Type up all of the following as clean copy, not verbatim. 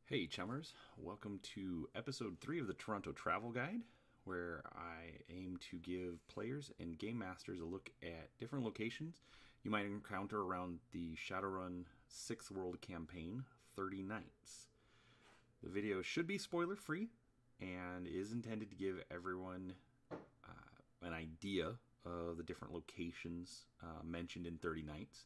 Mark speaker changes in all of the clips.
Speaker 1: Hey chummers, welcome to episode 3 of the Toronto Travel Guide, where I aim to give players and game masters a look at different locations you might encounter around the Shadowrun 6th World Campaign, 30 Nights. The video should be spoiler free and is intended to give everyone an idea of the different locations mentioned in 30 Nights.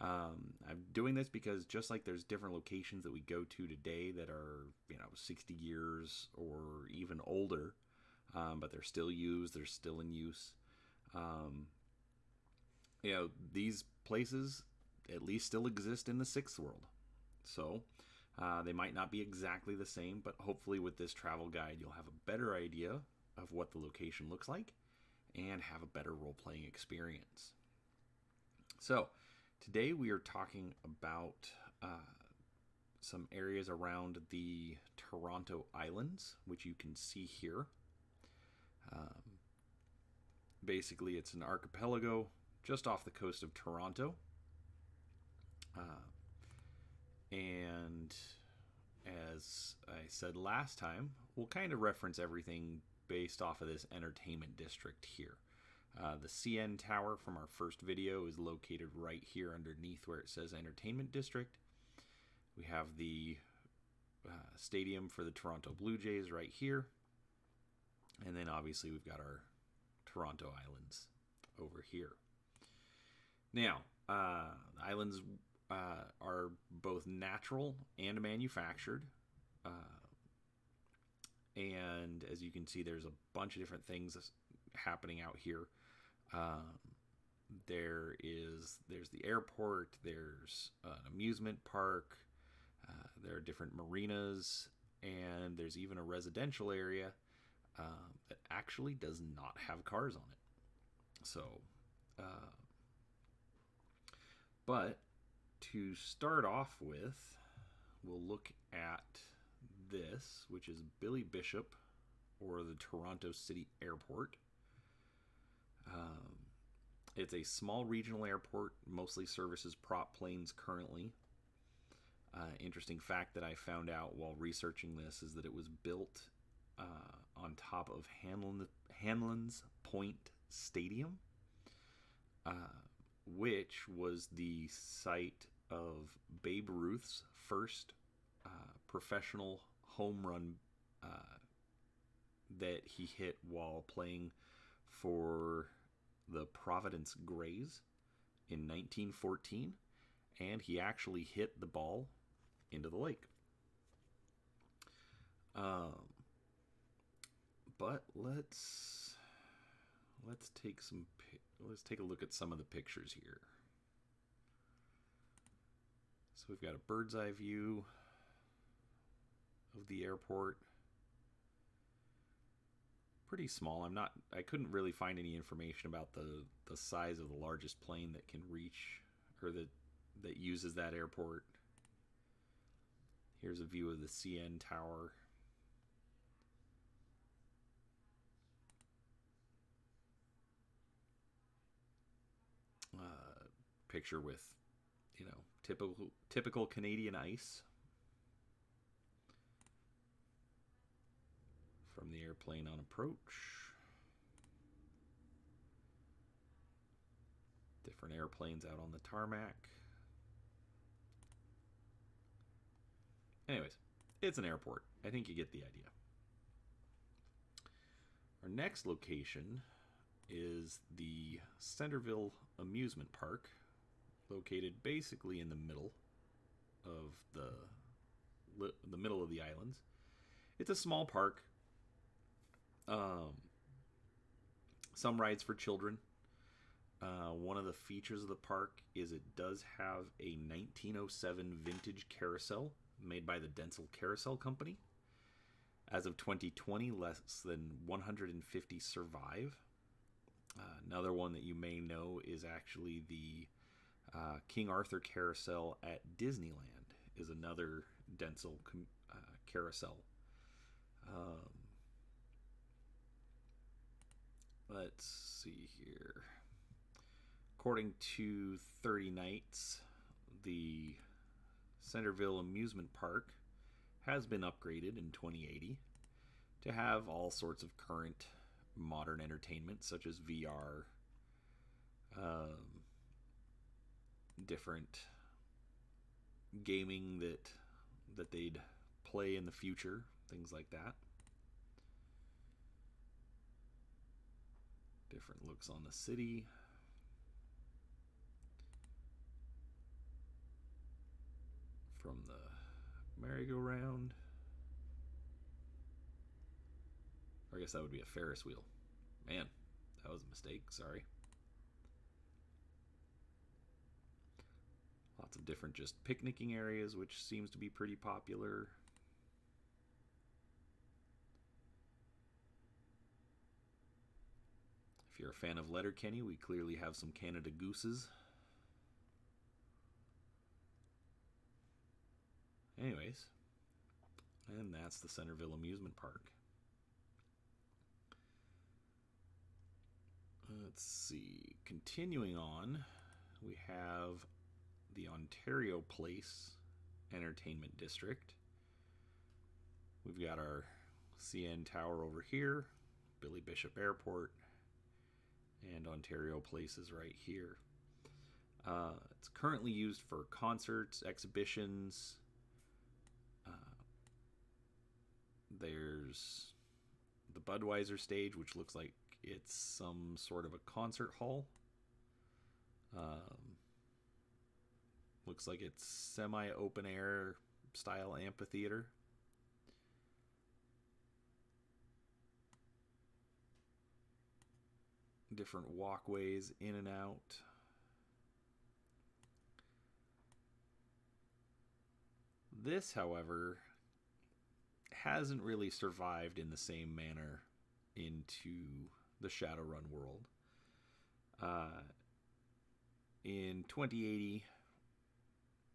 Speaker 1: I'm doing this because just like there's different locations that we go to today that are, 60 years or even older, but they're still used, they're still in use. These places at least still exist in the sixth world. So they might not be exactly the same, but hopefully with this travel guide, you'll have a better idea of what the location looks like and have a better role-playing experience. So, today we are talking about some areas around the Toronto Islands, which you can see here. Basically, it's an archipelago just off the coast of Toronto. And as I said last time, we'll kind of reference everything based off of this entertainment district here. The CN Tower from our first video is located right here underneath where it says Entertainment District. We have the stadium for the Toronto Blue Jays right here. And then obviously we've got our Toronto Islands over here. Now, the islands are both natural and manufactured. And as you can see, there's a bunch of different things happening out here. There's the airport, there's an amusement park, there are different marinas, and there's even a residential area that actually does not have cars on it. So, but to start off with, we'll look at this, which is Billy Bishop, or the Toronto City Airport. It's a small regional airport, mostly services prop planes currently. Interesting fact that I found out while researching this is that it was built on top of Hanlan's Point Stadium, which was the site of Babe Ruth's first professional home run that he hit while playing for the Providence Grays in 1914, and he actually hit the ball into the lake. But let's take a look at some of the pictures here. So we've got a bird's eye view of the airport. Pretty small. I couldn't really find any information about the size of the largest plane that can reach, or that uses that airport. Here's a view of the CN Tower. Picture with, typical Canadian ice from the airplane on approach. Different airplanes out on the tarmac. Anyways, it's an airport. I think you get the idea. Our next location is the Centerville Amusement Park, located basically in the middle of the middle of the islands. It's a small park. Some rides for children. One of the features of the park is it does have a 1907 vintage carousel made by the Denzel Carousel Company. As of 2020, less than 150 survive. Another one that you may know is actually the King Arthur Carousel at Disneyland is another Denzel carousel. Let's see here. According to 30 Nights, the Centerville Amusement Park has been upgraded in 2080 to have all sorts of current modern entertainment, such as VR, different gaming that they'd play in the future, things like that. Different looks on the city. From the merry-go-round. Or I guess that would be a Ferris wheel. Man, that was a mistake. Sorry. Lots of different just picnicking areas, which seems to be pretty popular. If you're a fan of Letterkenny, we clearly have some Canada Gooses. Anyways, and that's the Centerville Amusement Park. Let's see. Continuing on, we have the Ontario Place Entertainment District. We've got our CN Tower over here, Billy Bishop Airport, and Ontario Place is right here. It's currently used for concerts, exhibitions. There's the Budweiser stage, which looks like it's some sort of a concert hall. Looks like it's semi-open air style amphitheater. Different walkways in and out. This, however, hasn't really survived in the same manner into the Shadowrun world. In 2080,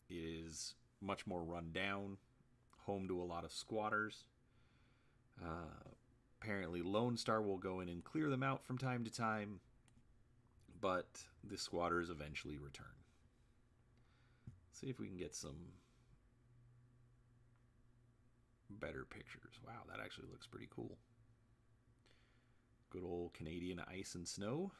Speaker 1: it is much more run down, home to a lot of squatters. Apparently Lone Star will go in and clear them out from time to time, but the squatters eventually return. Let's see if we can get some better pictures. Wow, that actually looks pretty cool. Good old Canadian ice and snow.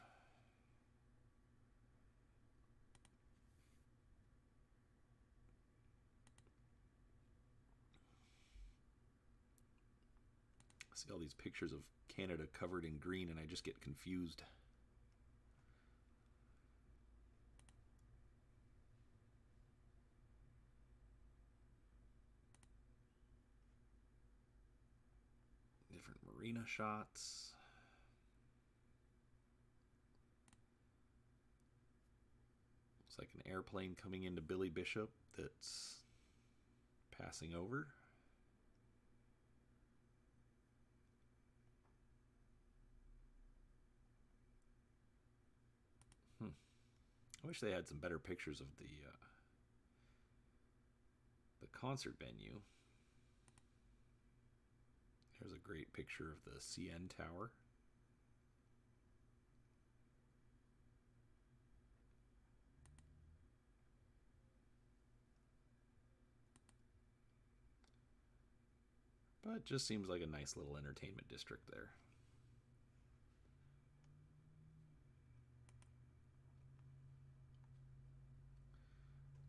Speaker 1: I see all these pictures of Canada covered in green and I just get confused. Different marina shots. Looks like an airplane coming into Billy Bishop that's passing over. I wish they had some better pictures of the concert venue. Here's a great picture of the CN Tower. But it just seems like a nice little entertainment district there.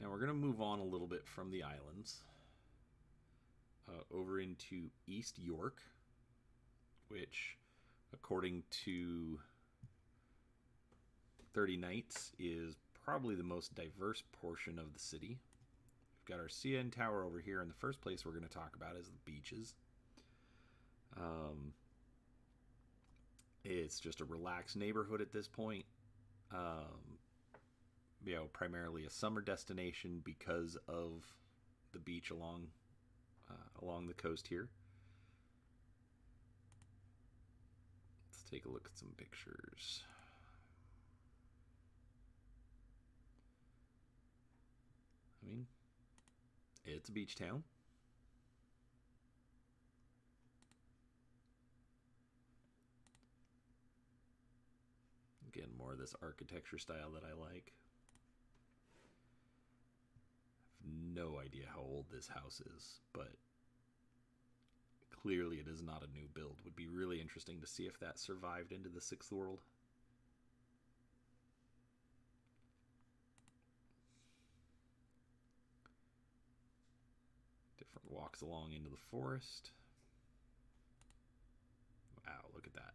Speaker 1: Now we're going to move on a little bit from the islands over into East York, which, according to 30 Nights, is probably the most diverse portion of the city. We've got our CN Tower over here, and the first place we're going to talk about is the beaches. It's just a relaxed neighborhood at this point. Primarily a summer destination because of the beach along the coast here. Let's take a look at some pictures. I mean, it's a beach town. Again, more of this architecture style that I like. I have no idea how old this house is, but Clearly, it is not a new build. Would be really interesting to see if that survived into the 6th world. Different walks along into the forest. Wow, look at that.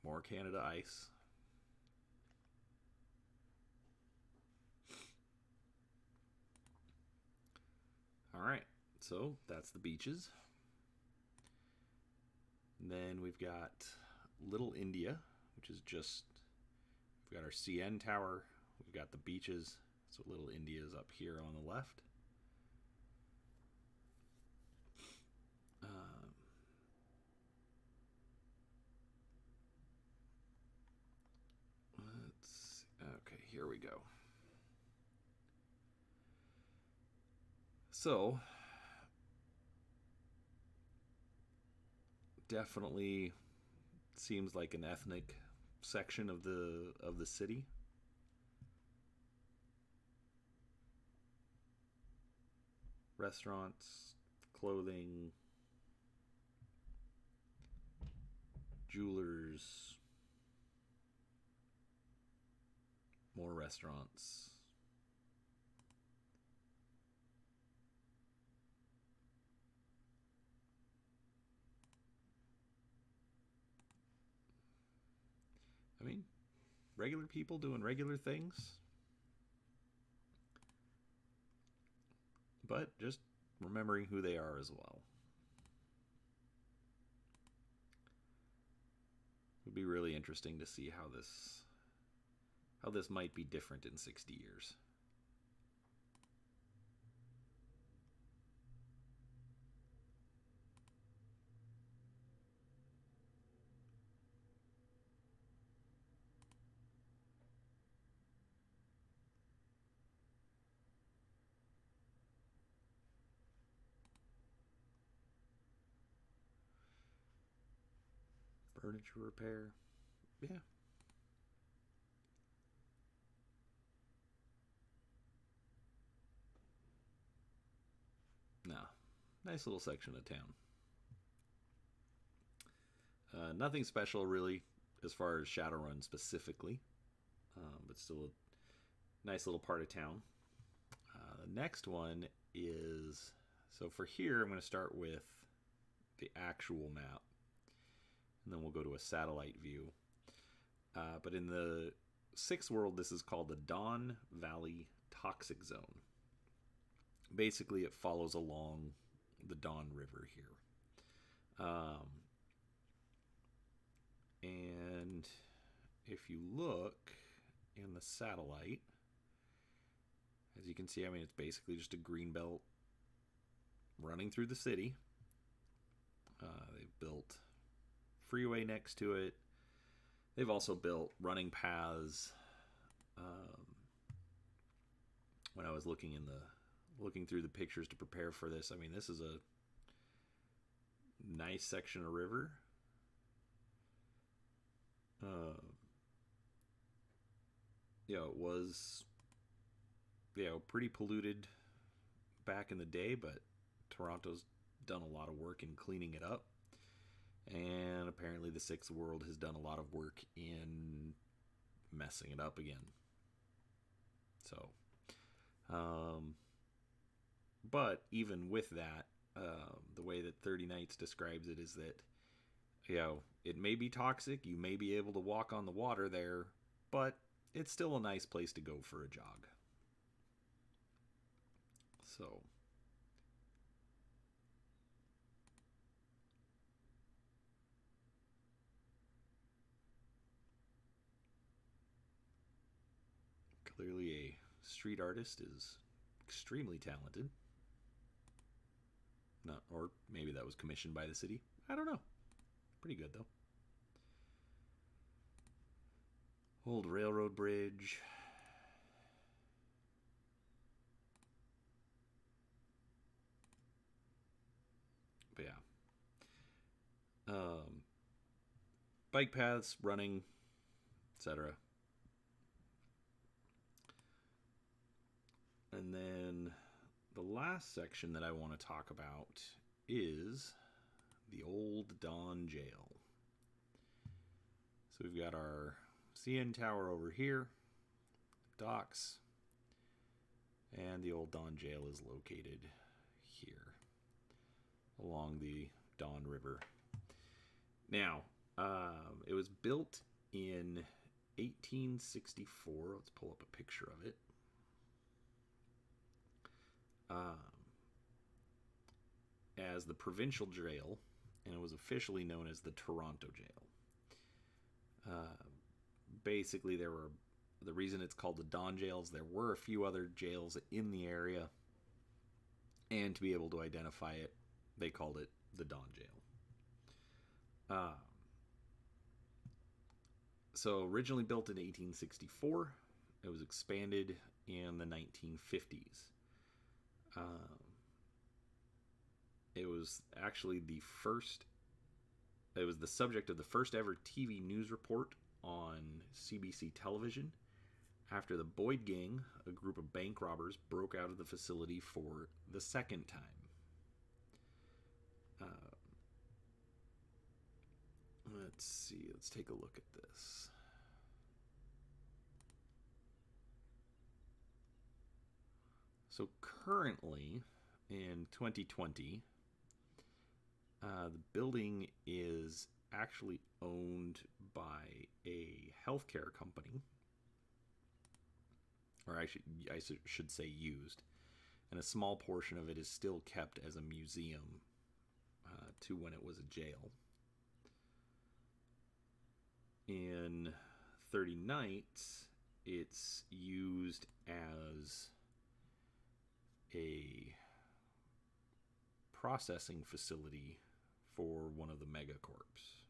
Speaker 1: More Canada ice. All right, so that's the beaches. And then we've got Little India, which is just, we've got our CN Tower, we've got the beaches, so Little India is up here on the left. Okay, here we go. So, definitely seems like an ethnic section of the city. Restaurants, clothing, jewelers, more restaurants. I mean, regular people doing regular things. But just remembering who they are as well. It would be really interesting to see how this might be different in 60 years. Furniture repair. Yeah. No. Nice little section of town. Nothing special, really, as far as Shadowrun specifically. But still a nice little part of town. The next one is... So for here, I'm going to start with the actual map. And then we'll go to a satellite view. But in the 6th world, this is called the Don Valley Toxic Zone. Basically, it follows along the Don River here. And if you look in the satellite, as you can see, I mean, it's basically just a green belt running through the city. They've built freeway next to it. They've also built running paths. When I was looking through the pictures to prepare for this, I mean, this is a nice section of river. It was, pretty polluted back in the day, but Toronto's done a lot of work in cleaning it up. And apparently the 6th world has done a lot of work in messing it up again. So, but even with that, the way that 30 Nights describes it is that, it may be toxic, you may be able to walk on the water there, but it's still a nice place to go for a jog. So, clearly a street artist is extremely talented. Not, or maybe that was commissioned by the city. I don't know. Pretty good, though. Old railroad bridge. But yeah. Bike paths, running, etc. And then the last section that I want to talk about is the Old Dawn Jail. So we've got our CN Tower over here, docks, and the Old Dawn Jail is located here along the Dawn River. Now, it was built in 1864. Let's pull up a picture of it. As the provincial jail, and it was officially known as the Toronto Jail. Basically, the reason it's called the Dawn Jails, there were a few other jails in the area, and to be able to identify it, they called it the Dawn Jail. So originally built in 1864, it was expanded in the 1950s. It was actually it was the subject of the first ever TV news report on CBC television after the Boyd Gang, a group of bank robbers, broke out of the facility for the second time. Let's see, let's take a look at this. So currently, in 2020, the building is actually owned by a healthcare company, or I should say used, and a small portion of it is still kept as a museum to when it was a jail. In 30 Nights, it's used as a processing facility for one of the megacorps.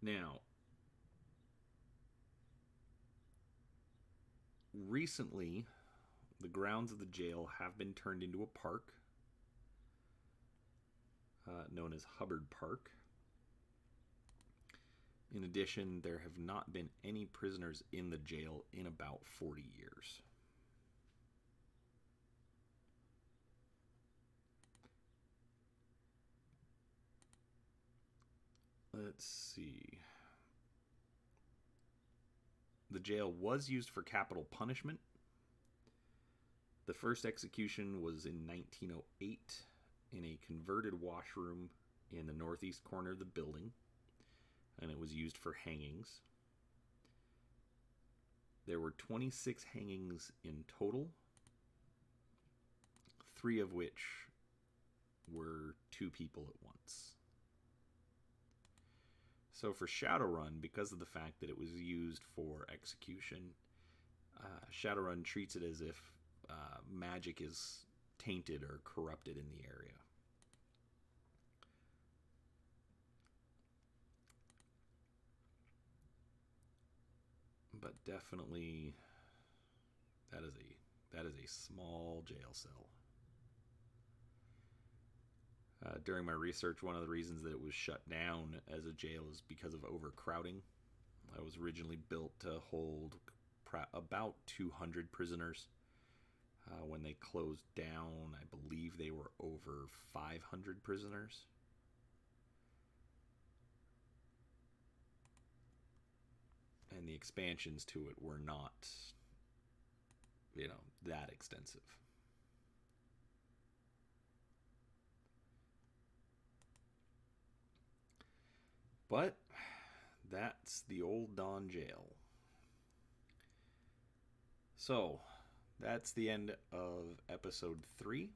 Speaker 1: Now, recently, the grounds of the jail have been turned into a park known as Hubbard Park. In addition, there have not been any prisoners in the jail in about 40 years. Let's see. The jail was used for capital punishment. The first execution was in 1908 in a converted washroom in the northeast corner of the building, and it was used for hangings. There were 26 hangings in total, 3 of which were 2 people at once. So for Shadowrun, because of the fact that it was used for execution, Shadowrun treats it as if magic is tainted or corrupted in the area. But definitely, that is a small jail cell. During my research, one of the reasons that it was shut down as a jail is because of overcrowding. It was originally built to hold about 200 prisoners. When they closed down, I believe they were over 500 prisoners. And the expansions to it were not, that extensive. But that's the Old Dawn Jail. So, that's the end of episode 3.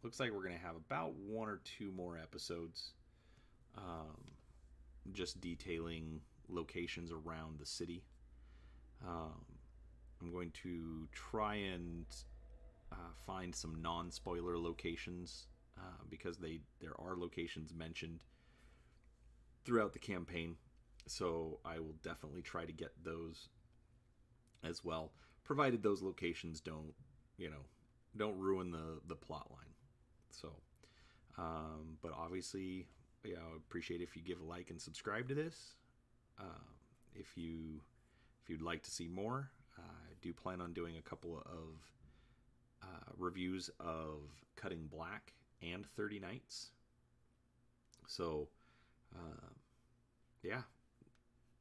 Speaker 1: Looks like we're going to have about 1 or 2 more episodes just detailing locations around the city. I'm going to try and find some non-spoiler locations because there are locations mentioned throughout the campaign, so I will definitely try to get those as well, provided those locations don't ruin the plot line. So, but obviously, I would appreciate if you give a like and subscribe to this. If you'd like to see more, do plan on doing a couple of reviews of Cutting Black and 30 Nights. So, yeah,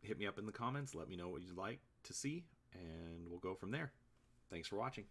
Speaker 1: hit me up in the comments. Let me know what you'd like to see, and we'll go from there. Thanks for watching.